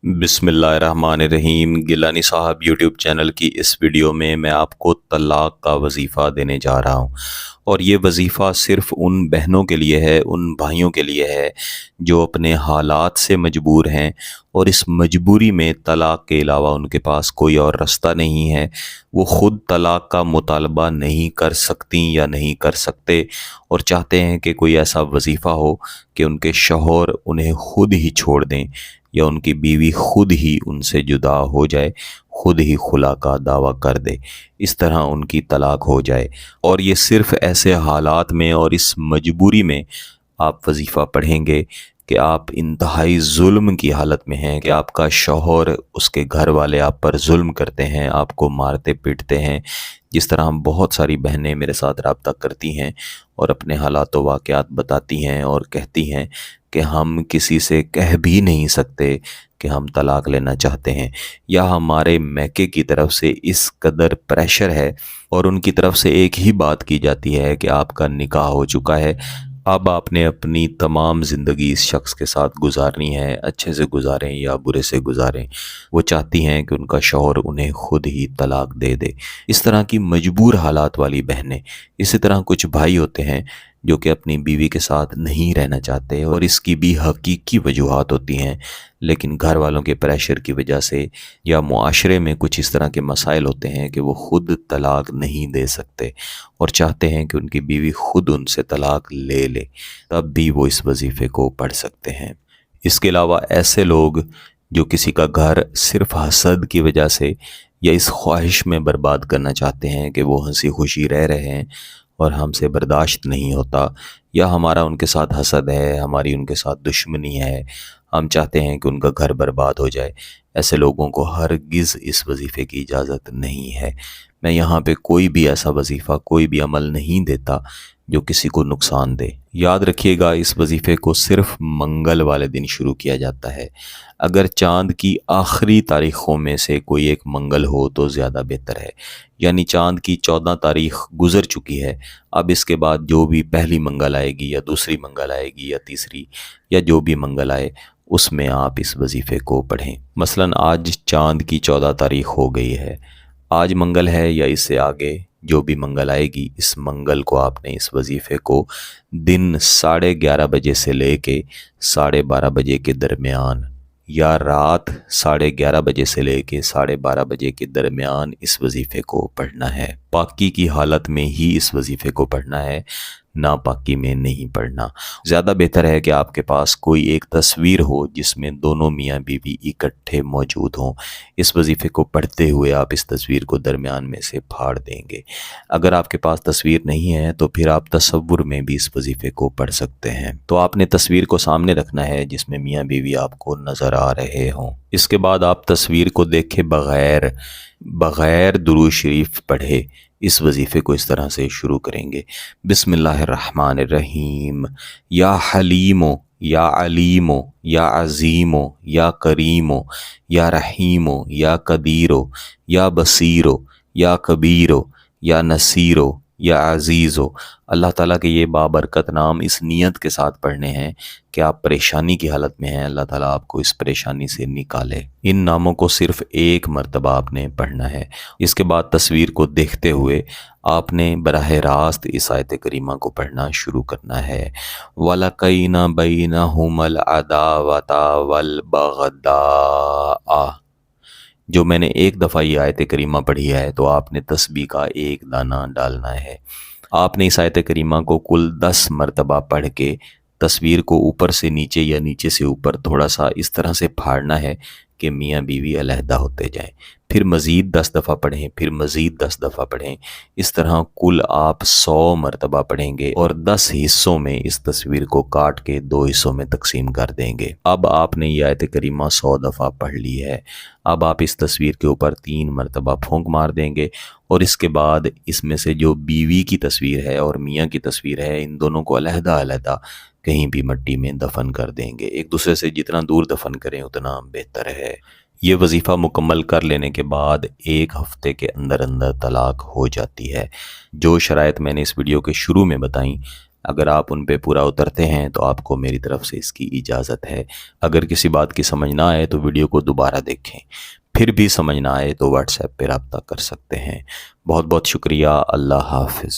बिस्मिल्लाहिर्रहमानिर्रहीम। गिलानी साहब YouTube channel की इस वीडियो में मैं आपको तलाक़ का वजीफ़ा देने जा रहा हूँ, और ये वजीफ़ा सिर्फ़ उन बहनों के लिए है, उन भाइयों के लिए है जो अपने हालात से मजबूर हैं और इस मजबूरी में तलाक़ के अलावा उनके पास कोई और रास्ता नहीं है। वो ख़ुद तलाक़ का मुतालबा नहीं कर सकती या नहीं कर सकते और चाहते हैं कि कोई ऐसा वजीफ़ा हो कि उनके शौहर उन्हें ख़ुद ही छोड़ दें या उनकी बीवी खुद ही उनसे जुदा हो जाए, खुद ही खुला का दावा कर दे, इस तरह उनकी तलाक हो जाए। और ये सिर्फ़ ऐसे हालात में और इस मजबूरी में आप वजीफ़ा पढ़ेंगे कि आप इंतहाई जुल्म की हालत में हैं, कि आपका शौहर, उसके घर वाले आप पर जुल्म करते हैं, आपको मारते पीटते हैं। जिस तरह हम बहुत सारी बहनें मेरे साथ रब्ता करती हैं और अपने हालात व वाक़यात बताती हैं और कहती हैं कि हम किसी से कह भी नहीं सकते कि हम तलाक़ लेना चाहते हैं, या हमारे मैके की तरफ से इस कदर प्रेशर है और उनकी तरफ से एक ही बात की जाती है कि आपका निकाह हो चुका है, अब आपने अपनी तमाम ज़िंदगी इस शख्स के साथ गुजारनी है, अच्छे से गुजारें या बुरे से गुजारें। वो चाहती हैं कि उनका शौहर उन्हें ख़ुद ही तलाक़ दे दे। इस तरह की मजबूर हालात वाली बहनें। इसी तरह कुछ भाई होते हैं जो कि अपनी बीवी के साथ नहीं रहना चाहते और इसकी भी हकीकी वजूहात होती हैं, लेकिन घर वालों के प्रेशर की वजह से या मुआशरे में कुछ इस तरह के मसाइल होते हैं कि वो ख़ुद तलाक़ नहीं दे सकते और चाहते हैं कि उनकी बीवी ख़ुद उनसे तलाक़ ले ले, तब भी वो इस वजीफ़े को पढ़ सकते हैं। इसके अलावा ऐसे लोग जो किसी का घर सिर्फ़ हसद की वजह से या इस ख्वाहिश में बर्बाद करना चाहते हैं कि वो हंसी खुशी रह रहे हैं और हमसे बर्दाश्त नहीं होता, या हमारा उनके साथ हसद है, हमारी उनके साथ दुश्मनी है, हम चाहते हैं कि उनका घर बर्बाद हो जाए। ऐसे लोगों को हरगिज़ इस वजीफ़े की इजाज़त नहीं है। मैं यहाँ पे कोई भी ऐसा वजीफ़ा, कोई भी अमल नहीं देता जो किसी को नुकसान दे। याद रखिएगा, इस वजीफ़े को सिर्फ़ मंगल वाले दिन शुरू किया जाता है। अगर चाँद की आखिरी तारीख़ों में से कोई एक मंगल हो तो ज़्यादा बेहतर है, यानी चाँद की 14 तारीख़ गुज़र चुकी है, अब इसके बाद जो भी पहली मंगल आएगी या दूसरी मंगल आएगी या तीसरी या जो भी मंगल आए, उसमें आप इस वजीफ़े को पढ़ें। मसलन आज चाँद की 14 तारीख़ हो गई है, आज मंगल है या इससे आगे जो भी मंगल आएगी, इस मंगल को आपने इस वजीफ़े को दिन 11:30 बजे से लेके 12:30 बजे के दरमियान या रात 11:30 बजे से लेके 12:30 बजे के दरमियान इस वजीफ़े को पढ़ना है। पाकी की हालत में ही इस वजीफ़े को पढ़ना है, नापाकी में नहीं पढ़ना। ज़्यादा बेहतर है कि आपके पास कोई एक तस्वीर हो जिसमें दोनों मियाँ बीवी इकट्ठे मौजूद हों। इस वजीफ़े को पढ़ते हुए आप इस तस्वीर को दरमियान में से फाड़ देंगे। अगर आपके पास तस्वीर नहीं है तो फिर आप तसव्वुर में भी इस वजीफ़े को पढ़ सकते हैं। तो आपने तस्वीर को सामने रखना है जिसमें मियाँ बीवी आपको नज़र आ रहे हों। इसके बाद आप तस्वीर को देखे बग़ैर दुरूद शरीफ पढ़े इस वजीफ़े को इस तरह से शुरू करेंगे। बिस्मिल्लाहिर्रहमानिर्रहीम। या हलीमो, या अलीमो, या अज़ीमो, या करीमो, या रहीमो, या कदीरो, या बसीरो, या कबीरो, या नसीरो, या अज़ीज़ो। अल्लाह ताला के ये बाबरकत नाम इस नीयत के साथ पढ़ने हैं कि आप परेशानी की हालत में हैं, अल्लाह ताला आपको इस परेशानी से निकाले। इन नामों को सिर्फ़ एक मरतबा आपने पढ़ना है। इसके बाद तस्वीर को देखते हुए आपने बराह रास्त इस आयत करीमा को पढ़ना शुरू करना है। वलक़ैना बैनहुमुल अदावता वल बग़दाअ। जो मैंने एक दफ़ा ये आयत करीमा पढ़ी है तो आपने तस्बीह का एक दाना डालना है। आपने इस आयत करीमा को कुल 10 मरतबा पढ़ के तस्वीर को ऊपर से नीचे या नीचे से ऊपर थोड़ा सा इस तरह से फाड़ना है कि मियाँ बीवी अलहदा होते जाएं। फिर मज़ीद 10 दफ़ा पढ़ें, फिर मज़ीद 10 दफ़ा पढ़ें। इस तरह कुल आप 100 मरतबा पढ़ेंगे और 10 हिस्सों में इस तस्वीर को काट के 2 हिस्सों में तकसीम कर देंगे। अब आपने ये आयत करीमा 100 दफ़ा पढ़ ली है। अब आप इस तस्वीर के ऊपर 3 मरतबा फूंक मार देंगे और इसके बाद इसमें से जो बीवी की तस्वीर है और मियाँ की तस्वीर है, इन दोनों को अलहदा कहीं भी मिट्टी में दफन कर देंगे। एक दूसरे से जितना दूर दफन करें उतना बेहतर है। ये वजीफ़ा मुकम्मल कर लेने के बाद 1 हफ़्ते के अंदर अंदर तलाक हो जाती है। जो शराइत मैंने इस वीडियो के शुरू में बताई, اگر آپ ان پہ پورا اترتے ہیں تو آپ کو میری طرف سے اس کی اجازت ہے۔ اگر کسی بات کی سمجھ نہ آئے تو ویڈیو کو دوبارہ دیکھیں، پھر بھی سمجھ نہ آئے تو واٹس ایپ پہ رابطہ کر سکتے ہیں۔ بہت بہت شکریہ۔ اللہ حافظ۔